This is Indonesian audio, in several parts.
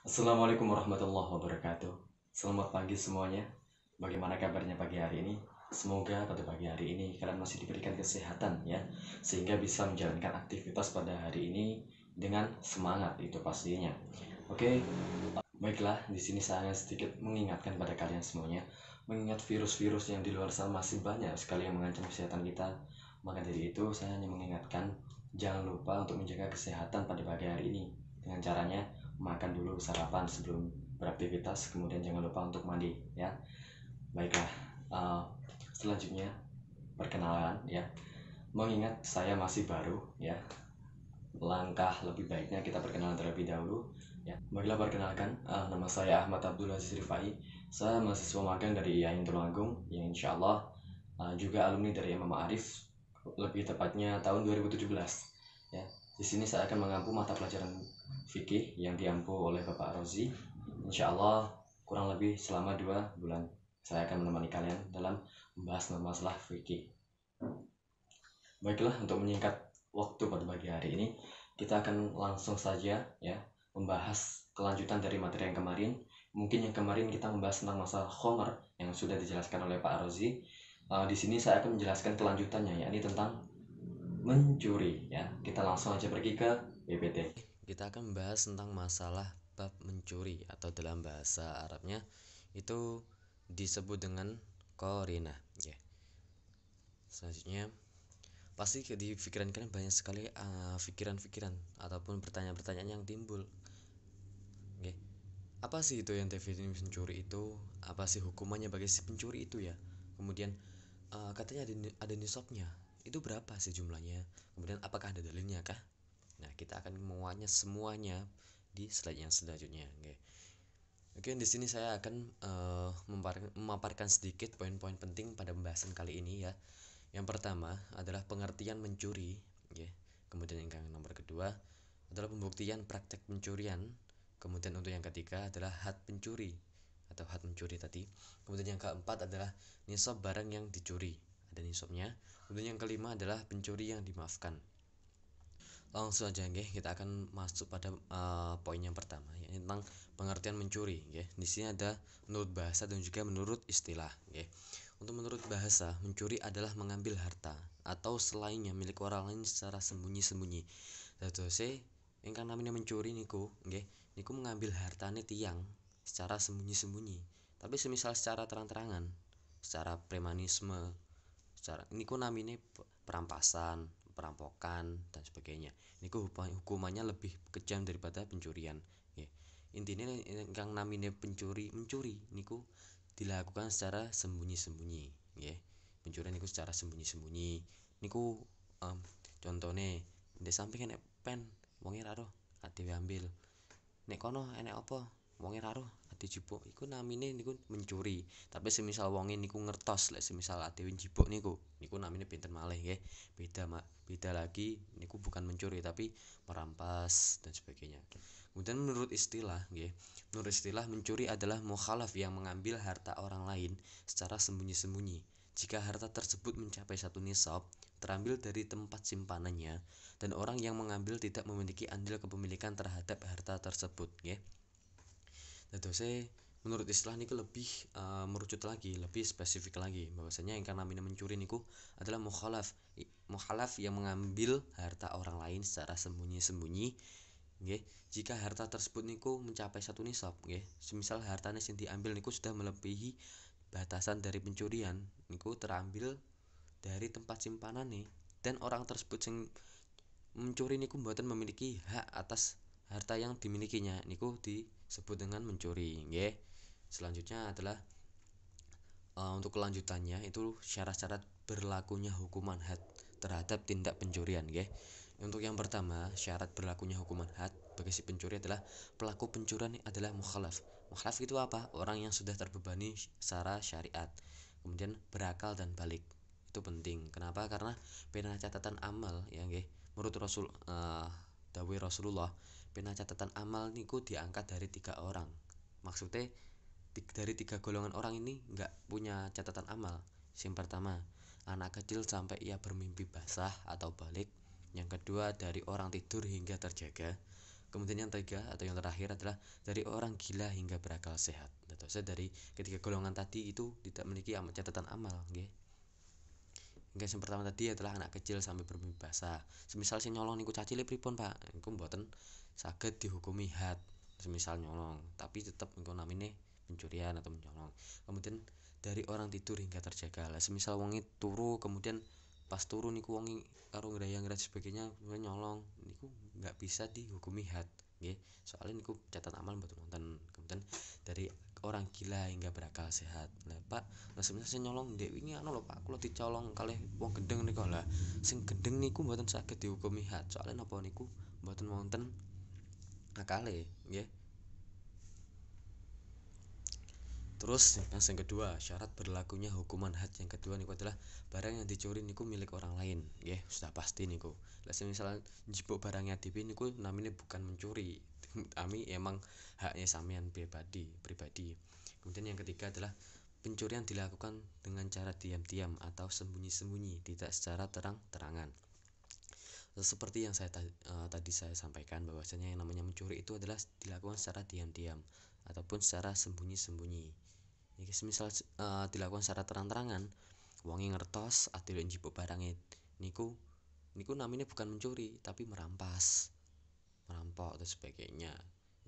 Assalamualaikum warahmatullahi wabarakatuh. Selamat pagi semuanya. Bagaimana kabarnya pagi hari ini? Semoga pada pagi hari ini kalian masih diberikan kesehatan ya, sehingga bisa menjalankan aktivitas pada hari ini dengan semangat itu pastinya. Oke, baiklah, di sini saya sedikit mengingatkan pada kalian semuanya, mengingat virus-virus yang di luar sana masih banyak sekali yang mengancam kesehatan kita. Maka dari itu saya hanya mengingatkan, jangan lupa untuk menjaga kesehatan pada pagi hari ini dengan caranya makan dulu sarapan sebelum beraktivitas, kemudian jangan lupa untuk mandi ya. Baiklah, uh, selanjutnya perkenalan ya. Mengingat saya masih baru ya, langkah lebih baiknya kita perkenalan terlebih dahulu ya. Baiklah, perkenalkan, nama saya Ahmad Abdul Aziz Rifai. Saya mahasiswa magang dari IAIN Tulungagung yang insya Allah juga alumni dari Imam Arif, lebih tepatnya tahun 2017 ya. Di sini saya akan mengampu mata pelajaran fikih yang diampu oleh Bapak Rozi. Insya Allah kurang lebih selama 2 bulan saya akan menemani kalian dalam membahas masalah fikih. Baiklah, untuk menyingkat waktu pada pagi hari ini, kita akan langsung saja ya membahas kelanjutan dari materi yang kemarin. Mungkin yang kemarin kita membahas tentang masalah khomer yang sudah dijelaskan oleh Pak Rozi. Di sini saya akan menjelaskan kelanjutannya, yakni tentang mencuri ya. Kita langsung aja pergi ke PPT. Kita akan membahas tentang masalah bab mencuri atau dalam bahasa Arabnya itu disebut dengan korina ya. Selanjutnya pasti di pikiran kalian banyak sekali pikiran-pikiran ataupun pertanyaan-pertanyaan yang timbul. Oke. Apa sih itu yang definisi pencuri itu? Apa sih hukumannya bagi si pencuri itu ya? Kemudian katanya ada nisabnya. Itu berapa sih jumlahnya? Kemudian apakah ada dalilnya kah? Nah, kita akan menguatnya semuanya di slide yang selanjutnya. Oke. Oke, di sini saya akan memaparkan sedikit poin-poin penting pada pembahasan kali ini ya. Yang pertama adalah pengertian mencuri, ya. Kemudian yang nomor kedua adalah pembuktian praktek pencurian. Kemudian untuk yang ketiga adalah had pencuri atau had mencuri tadi. Kemudian yang keempat adalah nisab barang yang dicuri, ada nisabnya. Kemudian yang kelima adalah pencuri yang dimaafkan. Langsung aja nggih, kita akan masuk pada poin yang pertama yaitu tentang pengertian mencuri nggih. Di sini ada menurut bahasa dan juga menurut istilah nggih. Untuk menurut bahasa, mencuri adalah mengambil harta atau selainnya milik orang lain secara sembunyi-sembunyi. Dadose ingkang namanya mencuri niku nggih, niku mengambil hartane tiang secara sembunyi-sembunyi. Tapi semisal secara terang-terangan, secara premanisme, secara niku namine perampasan, perampokan dan sebagainya. Niku hukumannya lebih kejam daripada pencurian. Ya. Intinya yang namine mencuri niku dilakukan secara sembunyi-sembunyi. Ya. Pencurian niku secara sembunyi-sembunyi. Niku contohnya di samping enek pen, wonge ra roh, adewe ambil. Nek kono enek apa? Wonge ra roh, ade jipuk. Iku namine niku mencuri. Tapi semisal wonge niku ngertos, lek semisal adewe jipuk niku namine pinten malih nggih. Beda lagi niku bukan mencuri tapi merampas dan sebagainya. Kemudian menurut istilah nggih, menurut istilah mencuri adalah mukhalaf yang mengambil harta orang lain secara sembunyi-sembunyi. Jika harta tersebut mencapai satu nisab, terambil dari tempat simpanannya dan orang yang mengambil tidak memiliki andil kepemilikan terhadap harta tersebut nggih. Dadose menurut istilah niku lebih merucut lagi, lebih spesifik lagi bahwasanya yang namanya mencuri niku adalah mukhalaf yang mengambil harta orang lain secara sembunyi-sembunyi nggih. Jika harta tersebut niku mencapai satu nisab nggih, semisal hartanya sing diambil niku sudah melebihi batasan dari pencurian niku terambil dari tempat simpanan nih, dan orang tersebut sing mencuri niku mboten memiliki hak atas harta yang dimilikinya niku disebut dengan mencuri nggih. Selanjutnya adalah untuk kelanjutannya itu syarat-syarat berlakunya hukuman had terhadap tindak pencurian nggih. Untuk yang pertama, syarat berlakunya hukuman had bagi si pencuri adalah pelaku pencurian adalah mukhalaf. Mukhalaf itu apa? Orang yang sudah terbebani secara syariat. Kemudian berakal dan balik. Itu penting. Kenapa? Karena pena catatan amal ya nggih. Menurut dawuh Rasulullah, pena catatan amal niku diangkat dari 3 orang. Maksudnya dari 3 golongan orang ini nggak punya catatan amal. Yang pertama, anak kecil sampai ia bermimpi basah atau balik. Yang kedua, dari orang tidur hingga terjaga. Kemudian yang ketiga atau yang terakhir adalah dari orang gila hingga berakal sehat. Atau saya dari ketiga golongan tadi itu tidak memiliki catatan amal, nggih. Yang pertama tadi adalah anak kecil sampai bermimpi basah. Semisal si nyolong niku cacile pripun, Pak? Niku mboten saged dihukumi had. Semisal nyolong, tapi tetap niku namine pencurian atau menyolong. Kemudian dari orang tidur hingga terjaga. Lah semisal wongi turu kemudian pas turu niku wongi karo ngrayang-ngrayang sebagainya nyolong niku nggak bisa dihukumi had, nggih. Soalnya niku catatan amal mboten wonten. Kemudian dari orang gila hingga berakal sehat. Lah Pak, lah semisal sing nyolong ndek wingi anu lho Pak, kula dicolong kalih wong gendeng niku. Lah sing gendeng niku mboten saged dihukumi had. Soalnya napa niku mboten wonten akale, nggih. Terus yang kedua, syarat berlakunya hukuman had yang kedua niku adalah barang yang dicuri niku milik orang lain, nggih, sudah pasti niku. Lah semisal njipuk barangnya dhewe niku namine bukan mencuri. Kami emang haknya sampean pribadi. Kemudian yang ketiga adalah pencurian dilakukan dengan cara diam-diam atau sembunyi-sembunyi, tidak secara terang-terangan. Seperti yang tadi saya sampaikan bahwasanya yang namanya mencuri itu adalah dilakukan secara diam-diam ataupun secara sembunyi-sembunyi. Iki semisal dilakukan secara terang-terangan, wonge ngertos adil njipuk barange niku namanya bukan mencuri tapi merampas, merampok dan sebagainya.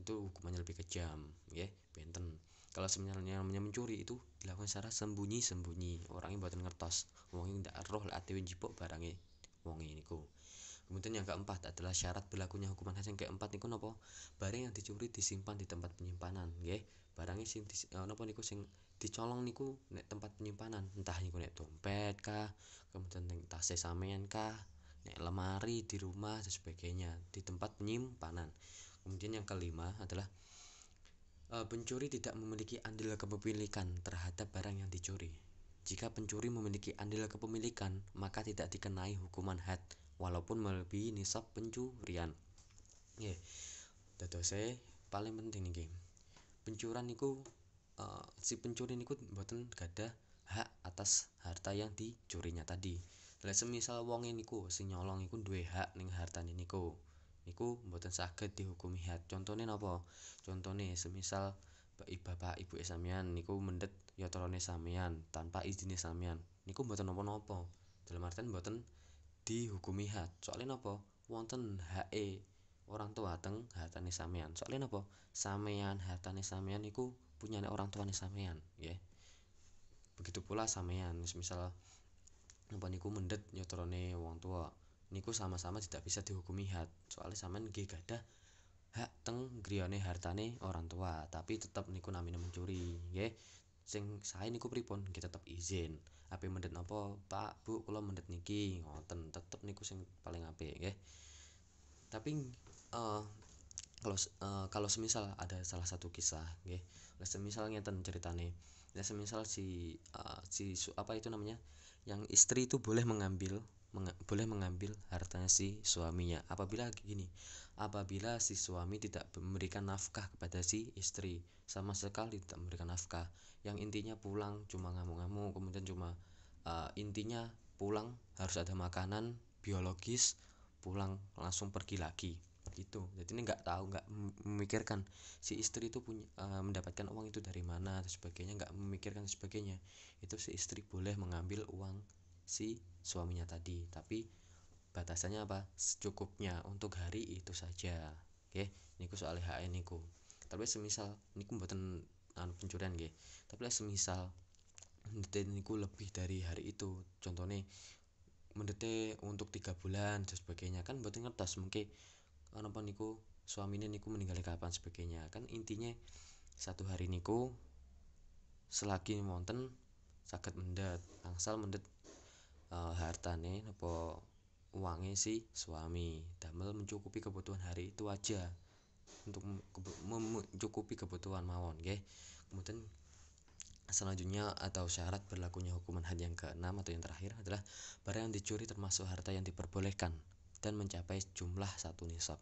Itu hukumannya lebih kejam, nggih, benten. Kalau sebenarnya namanya mencuri itu dilakukan secara sembunyi-sembunyi, orangnya mboten ngertos, wonge ndak roh lek adewe njipuk barange wonge niku. Kemudian yang keempat adalah syarat berlakunya hukuman had yang keempat niku napa? Barang yang dicuri disimpan di tempat penyimpanan, nggih. Barangnya sing napa niku sing dicolong niku nek tempat penyimpanan, entah niku nek dompet kah, kemudian nek tas sampean kah, nek lemari di rumah dan sebagainya, di tempat penyimpanan. Kemudian yang kelima adalah pencuri tidak memiliki andil kepemilikan terhadap barang yang dicuri. Jika pencuri memiliki andil kepemilikan, maka tidak dikenai hukuman had walaupun melebihi nisab pencurian. Nggih. Dadose paling penting niki. Pencurian niku si pencuri niku mboten gadah hak atas harta yang dicurinya tadi. Lah semisal wonge niku sing nyolong iku duwe hak ning hartane niku mboten saged dihukumi had. Contone napa? Contone semisal bapak ibu sampean niku mendhet yatrane sampean tanpa izine sampean. Niku mboten napa-napa. Dalam artian mboten dihukumi had. Soalnya napa? Wonten hake orang tua teng hartane sampean. Soalnya napa? Sampean hartane sampean niku punyane orang tuane sampean, nggih. Begitu pula sampean, misal napa niku mendhet yatrane wong tua. Niku sama-sama tidak bisa dihukumi had. Soalnya sampean nggih gadah hak teng griyane hartane orang tua, tapi tetep niku namine mencuri, nggih. Sing sae niku pripun? Nggih tetep izin. Ape mendhet napa? Pak, Bu, kula mendhet niki, ngoten. Tetep niku sing paling apik, nggih. Tapi kalau semisal ada salah satu kisah, nggih. Semisal ngeten ceritane. Nah, semisal apa itu namanya? Yang istri itu boleh mengambil hartanya si suaminya apabila si suami tidak memberikan nafkah kepada si istri, sama sekali tidak memberikan nafkah, yang intinya pulang cuma ngamuk-ngamuk, kemudian cuma intinya pulang harus ada makanan biologis, pulang langsung pergi lagi gitu. Jadi ini nggak memikirkan si istri itu punya mendapatkan uang itu dari mana dan sebagainya, nggak memikirkan sebagainya. Itu si istri boleh mengambil uang si suaminya tadi, tapi batasannya apa? Secukupnya untuk hari itu saja. Oke, niku soal HN niku. Tapi semisal niku mboten pencurian nggih. Tapi semisal mendete niku lebih dari hari itu, contohnya mendete untuk 3 bulan dan sebagainya, kan mboten ngertos mungkin apa niku suaminya niku meninggal kapan sebagainya. Kan intinya satu hari niku selagi wonten saged mendhet angsal mendhet hartane apa uangnya si suami damel mencukupi kebutuhan hari itu aja, untuk mencukupi kebutuhan mawon, nggih. Kemudian selanjutnya atau syarat berlakunya hukuman had yang keenam atau yang terakhir adalah barang yang dicuri termasuk harta yang diperbolehkan dan mencapai jumlah 1 nisab.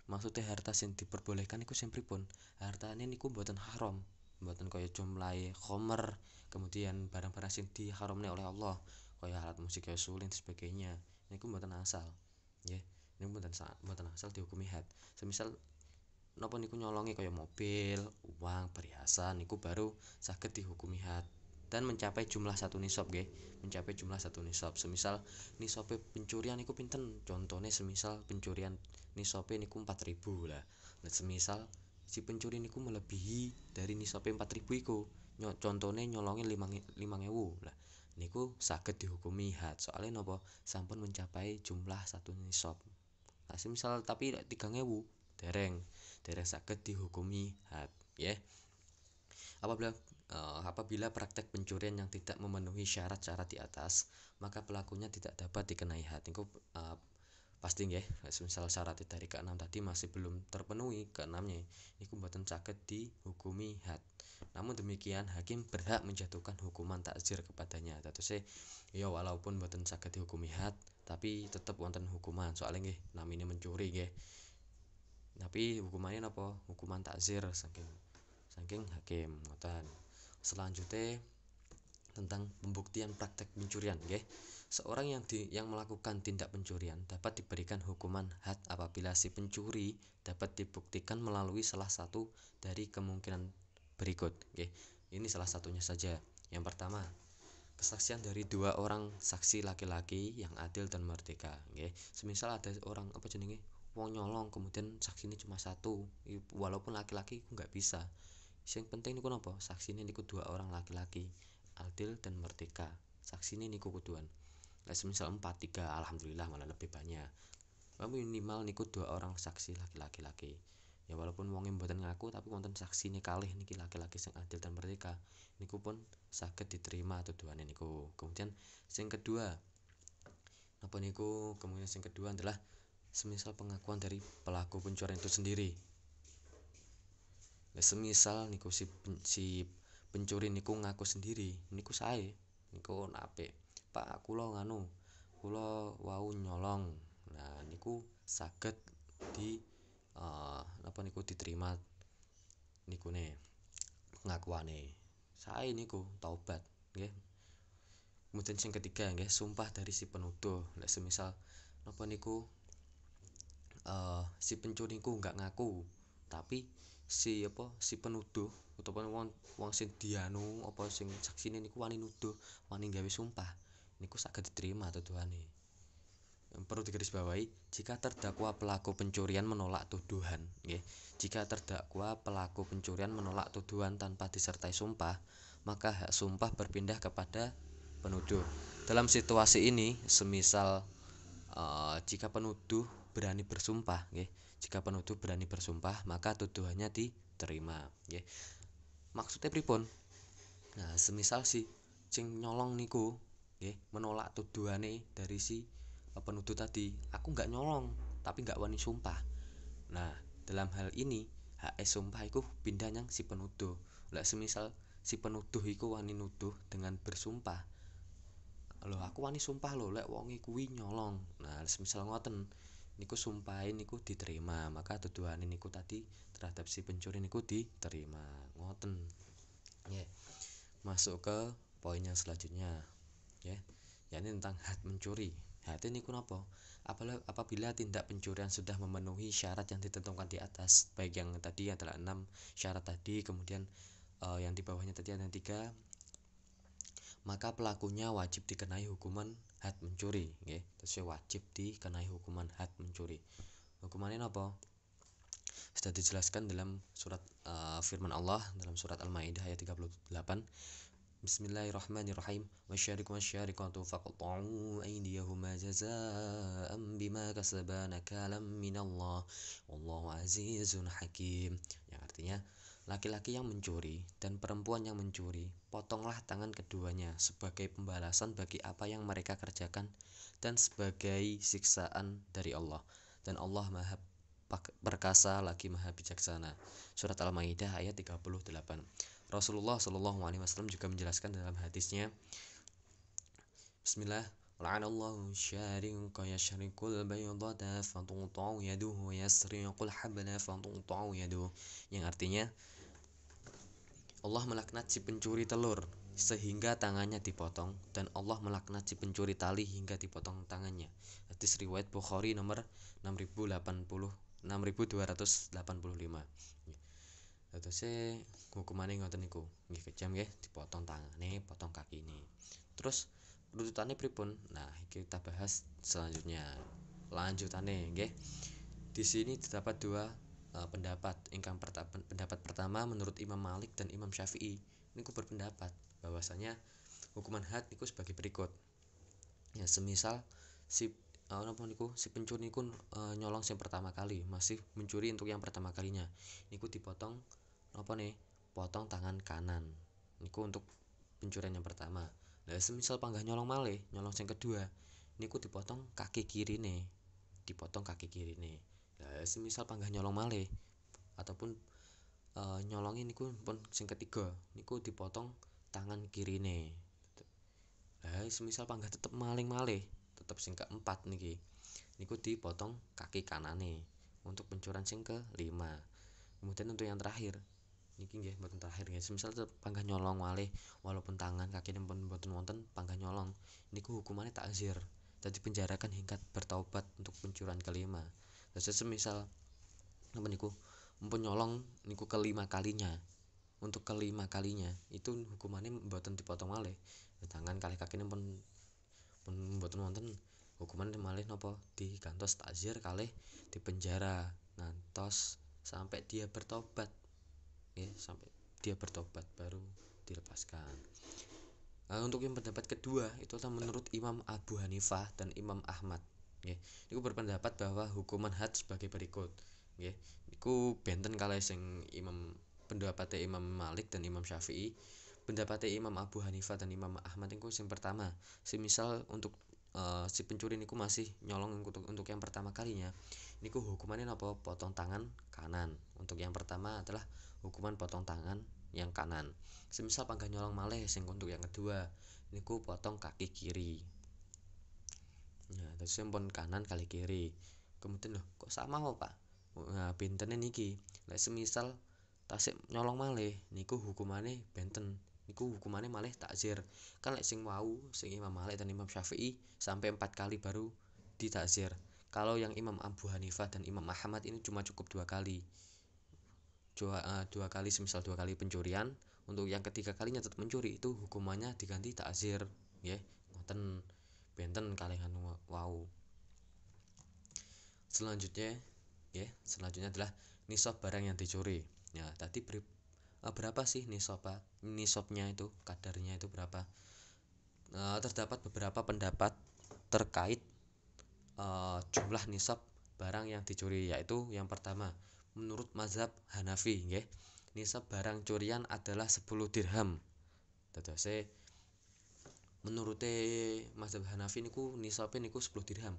Maksudnya harta sing diperbolehkan iku sing pripun? Hartane niku mboten haram, mboten kaya jumlahe khomer, kemudian barang-barang sing diharamne oleh Allah, kaya alat musik kaya suling dan sebagainya. Niku mboten asal, nggih. Niku mboten asal dihukumi had. Semisal napa niku nyolongi kaya mobil, uang, perhiasan niku baru saged dihukumi had dan mencapai jumlah satu nisab nggih, mencapai jumlah satu nisab. Semisal nisabe pencurian niku pinten? Contone semisal pencurian nisabe niku 4.000 lah. Nah, semisal si pencuri niku melebihi dari nisabe 4.000 iku, contone nyolongi 5.000 lah. Niku saged dihukumi had. Soalnya napa? Sampun mencapai jumlah satu nisab. Nah, semisal tapi 3.000 dereng saged dihukumi had ya. Apabila praktek pencurian yang tidak memenuhi syarat-syarat di atas, maka pelakunya tidak dapat dikenai had. Niku pasti nggih, misal syarat dari ke-6 tadi masih belum terpenuhi ke-6-nya, niku mboten saged dihukumi had. Namun demikian, hakim berhak menjatuhkan hukuman takzir kepadanya. Datose ya walaupun mboten saged dihukumi had, tapi tetep wonten hukuman. Soalnya nggih namine mencuri nggih. Tapi hukumannya napa? Hukuman takzir saking hakim ngoten. Selanjutnya tentang pembuktian praktek pencurian nggih. Seorang yang melakukan tindak pencurian dapat diberikan hukuman had apabila si pencuri dapat dibuktikan melalui salah satu dari kemungkinan berikut nggih. Ini salah satunya saja. Yang pertama, kesaksian dari 2 orang saksi laki-laki yang adil dan merdeka nggih. Semisal ada orang apa jenenge wong nyolong kemudian saksinya cuma satu, walaupun laki-laki nggak bisa. Yang penting niku napa? Saksine niku 2 orang laki-laki adil dan merdeka. Saksine niku kuduan. Lah semisal 4, 3 alhamdulillah malah lebih banyak. Minimal niku 2 orang saksi laki-laki. Ya walaupun wonge mboten ngaku tapi wonten saksine kalih niki laki-laki sing adil dan merdeka, niku pun saged diterima tuduhane niku. Kemudian sing kedua, napa niku? Kemudian sing kedua adalah semisal pengakuan dari pelaku pencurian itu sendiri. Nah, semisal niku si pencuri niku ngaku sendiri, niku sae, niku apik. Pak, kula nganu, kula wau nyolong. Nah, niku saged di napa niku diterima nikune pengakuane. Sae niku taubat, nggih. Kemudian sing ketiga nggih, sumpah dari si penuduh. Lah semisal napa niku si pencuri niku enggak ngaku, tapi si penuduh utawa wong sing dianu apa sing saksine niku wani nuduh, wani gawe sumpah, niku saged diterima tuduhane. Perlu digarisbawahi, jika terdakwa pelaku pencurian menolak tuduhan nggih. Jika terdakwa pelaku pencurian menolak tuduhan tanpa disertai sumpah, maka hak sumpah berpindah kepada penuduh. Dalam situasi ini, semisal jika penuduh berani bersumpah nggih. Jika penuduh berani bersumpah, maka tuduhannya diterima nggih. Maksudnya pripun? Nah, semisal si sing nyolong niku nggih menolak tuduhane dari si penuduh tadi, aku nggak nyolong, tapi nggak wani sumpah. Nah, dalam hal ini hak sumpah iku pindah yang si penuduh. Lah semisal si penuduh iku wani nuduh dengan bersumpah, loh aku wani sumpah lho lek wonge kuwi nyolong. Nah, semisal ngoten niku sumpahe niku diterima, maka tuduhane niku tadi terhadap si pencuri niku diterima. Ngoten. Nggih. Masuk ke poin yang selanjutnya. Ya. Yakni tentang had mencuri. Had niku napa? Apabila tindak pencurian sudah memenuhi syarat yang ditentukan di atas, baik yang tadi adalah 6 syarat tadi, kemudian yang di bawahnya tadi ada 3, maka pelakunya wajib dikenai hukuman had mencuri nggih. Terus wajib dikenai hukuman had mencuri. Hukumannya apa? Sudah dijelaskan dalam surat firman Allah dalam surat Al-Maidah ayat 38. Bismillahirrahmanirrahim. Wasyariku wasyarikatu faqta'u aydiyahuma jazaa'an bima kasaba nakalam minallah wallahu azizun hakim. Yang artinya laki-laki yang mencuri dan perempuan yang mencuri, potonglah tangan keduanya sebagai pembalasan bagi apa yang mereka kerjakan dan sebagai siksaan dari Allah. Dan Allah Maha perkasa lagi Maha bijaksana. Surat Al-Maidah ayat 38. Rasulullah Shallallahu alaihi wasallam juga menjelaskan dalam hadisnya, Bismillah, la'anallahu syariqa yashrikul baydata fatuqta'u yaduhu yasriqul habla fatuqta'u yaduhu. Yang artinya Allah melaknat si pencuri telur sehingga tangannya dipotong, dan Allah melaknat si pencuri tali hingga dipotong tangannya. Hadis riwayat Bukhari nomor 6086. 6.285. Terus hukumane ngoten niku. Nggih kejam nggih, dipotong tangane, potong kakine. Terus rututannya pripun? Nah, iki kita bahas selanjutnya. Lanjutane nggih. Di sini terdapat dua pendapat. Pendapat pertama menurut Imam Malik dan Imam Syafi'i. Niku berpendapat bahwasanya hukuman had niku sebagai berikut. Ya, semisal si si pencuri niku nyolong yang pertama kali, masih mencuri untuk yang pertama kalinya. Niku dipotong potong tangan kanan. Niku untuk pencurian yang pertama. Nah, semisal panggah nyolong malih, nyolong yang kedua, niku dipotong kaki kirine. Nah, semisal panggah nyolong malih ataupun nyolongi niku pun sing ketiga, niku dipotong tangan kirine. Nah, semisal panggah tetep maling malih, tetep sing keempat niki. Niku dipotong kaki kanane untuk pencurian sing kelima. Kemudian untuk yang terakhir, niki nggih mboten terakhir nggih. Semisal panggah nyolong malih walaupun tangan kakine pun mboten wonten panggah nyolong, niku hukumannya takzir. Dadi penjarakan hingga bertaubat untuk pencurian kelima. Terus semisal napa niku mumpun nyolong niku kelima kalinya. Untuk kelima kalinya itu hukumannya mboten dipotong malih. Tangan kalih kakine pun mboten wonten, hukuman malih napa digantos takzir kalih dipenjara ngantos sampai dia bertobat. Ya, sampai dia bertobat baru dilepaskan. Nah, untuk yang pendapat kedua itu adalah menurut Imam Abu Hanifah dan Imam Ahmad. Nggih, niku berpendapat bahwa hukuman had sebagai berikut. Nggih, niku benten kalih sing pendapatnya Imam Malik dan Imam Syafi'i. Pendapatnya Imam Abu Hanifah dan Imam Ahmad niku sing pertama, semisal untuk si pencuri niku masih nyolong untuk yang pertama kalinya, niku hukumannya napa? Potong tangan kanan. Untuk yang pertama adalah hukuman potong tangan yang kanan. Semisal panggah nyolong malih sing untuk yang kedua, niku potong kaki kiri. Nah, terus pun kanan kali kiri. Kemudian loh, kok sama Pak? Nah, bentene niki. Lek semisal tasik nyolong malih, niku hukumannya benten. Niku hukumannya malih takzir. Kan lek sing wau, sing Imam Malik dan Imam Syafi'i sampai 4 kali baru ditakzir. Kalau yang Imam Abu Hanifah dan Imam Ahmad ini cuma cukup 2 kali. Dua kali, semisal 2 kali pencurian, untuk yang ketiga kalinya tetap mencuri, itu hukumannya diganti takzir, nggih. Ngoten benten kalihan wau. Selanjutnya adalah nisab barang yang dicuri. Ya, tadi berapa sih nisabnya itu, kadarnya itu berapa? Terdapat beberapa pendapat terkait jumlah nisab barang yang dicuri, yaitu yang pertama menurut mazhab Hanafi nggih, nisab barang curian adalah 10 dirham. Dadose menurut mazhab Hanafi niku nisabe niku 10 dirham.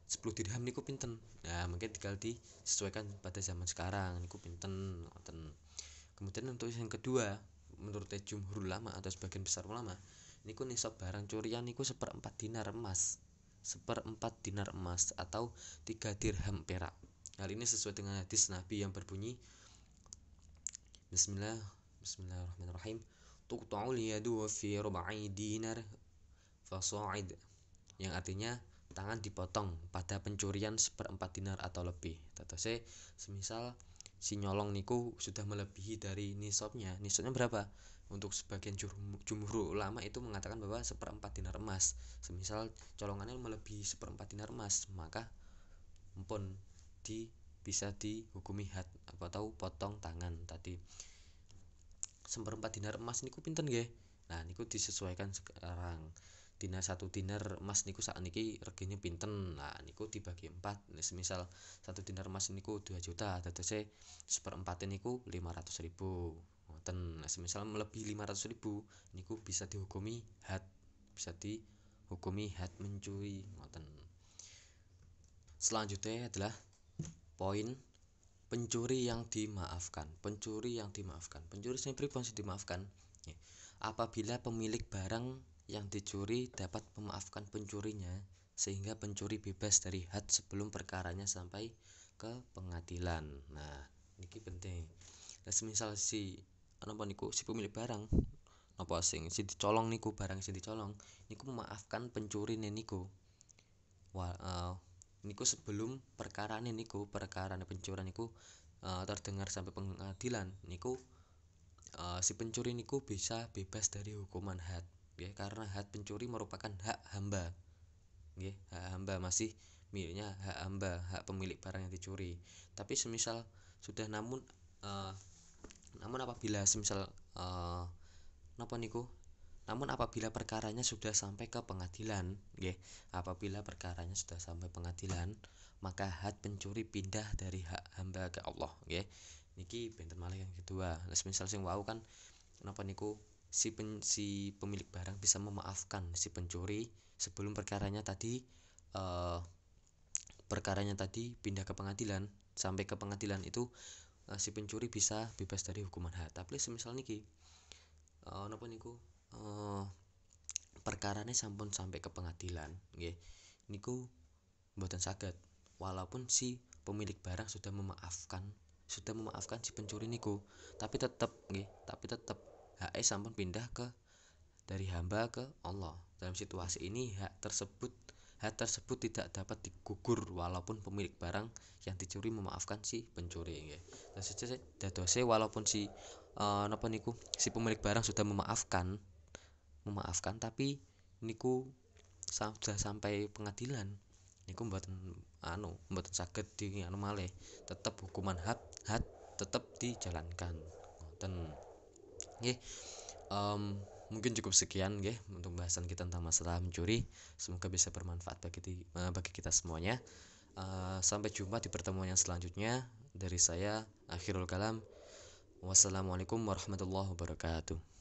10 dirham niku pinten? Nah, mungkin tinggal disesuaikan pada zaman sekarang niku pinten ngoten. Kemudian untuk yang kedua, menurut jumhur ulama atau sebagian besar ulama, niku nisab barang curian niku 1/4 dinar emas. 1/4 dinar emas atau 3 dirham perak. Hal ini sesuai dengan hadis Nabi yang berbunyi Bismillahirrahmanirrahim. Tuqta'ul yadu fi rub'i dinar fasa'id. Yang artinya tangan dipotong pada pencurian 1/4 dinar atau lebih. Tetese semisal si nyolong niku sudah melebihi dari nisabnya. Nisabnya berapa? Untuk sebagian jumhur ulama itu mengatakan bahwa 1/4 dinar emas. Semisal colongannya melebihi 1/4 dinar emas, maka pun bisa dihukumi had atau potong tangan tadi. 1/4 dinar emas niku pinten nggih? Nah, niku disesuaikan sekarang. Satu dinar emas niku sakniki regane pinten. Nah, niku dibagi 4. Semisal 1 dinar emas niku 2 juta, dadose 1/4 niku 500.000. Ngoten. Nah, semisal melebihi 500.000 niku bisa dihukumi had. Mencuri, ngoten. Selanjutnya adalah poin pencuri yang dimaafkan. Pencuri sing pripun sing dimaafkan? Apabila pemilik barang yang dicuri dapat memaafkan pencurinya sehingga pencuri bebas dari had sebelum perkaranya sampai ke pengadilan. Nah, niki penting. Nah, semisal si pemilik barang si dicolong niku, barang sing dicolong niku memaafkan pencurine niku. niku sebelum perkara pencurian niku terdengar sampai pengadilan niku, si pencuri niku bisa bebas dari hukuman had, ya, karena had pencuri merupakan hak hamba, ya, hak hamba masih miliknya hak hamba, hak pemilik barang yang dicuri. Tapi semisal sudah namun apabila semisal napa niku namun apabila perkaranya sudah sampai ke pengadilan, nggih, apabila perkaranya sudah sampai pengadilan, maka hak pencuri pindah dari hak hamba ke Allah, nggih. Niki benten malih yang kedua. Misal sing wau kan napa niku si pemilik barang bisa memaafkan si pencuri sebelum perkaranya tadi pindah ke pengadilan. Sampai ke pengadilan itu si pencuri bisa bebas dari hukuman had. Tapi semisal niki napa niku perkarane sampun sampai ke pengadilan, nggih, niku mboten saged, walaupun si pemilik barang sudah memaafkan si pencuri niku, tapi tetep hak sampun pindah dari hamba ke Allah. Dalam situasi ini hak tersebut tidak dapat digugur walaupun pemilik barang yang dicuri memaafkan si pencuri, nggih. Dadose walaupun si si pemilik barang sudah memaafkan tapi niku sudah sampai pengadilan, niku mboten saged di malih, tetep hukuman had tetep dijalankan, ngoten nggih. Mungkin cukup sekian nggih untuk bahasan kita tentang masalah mencuri, semoga bisa bermanfaat bagi kita semuanya. Sampai jumpa di pertemuan yang selanjutnya. Dari saya, akhirul kalam, wassalamualaikum warahmatullahi wabarakatuh.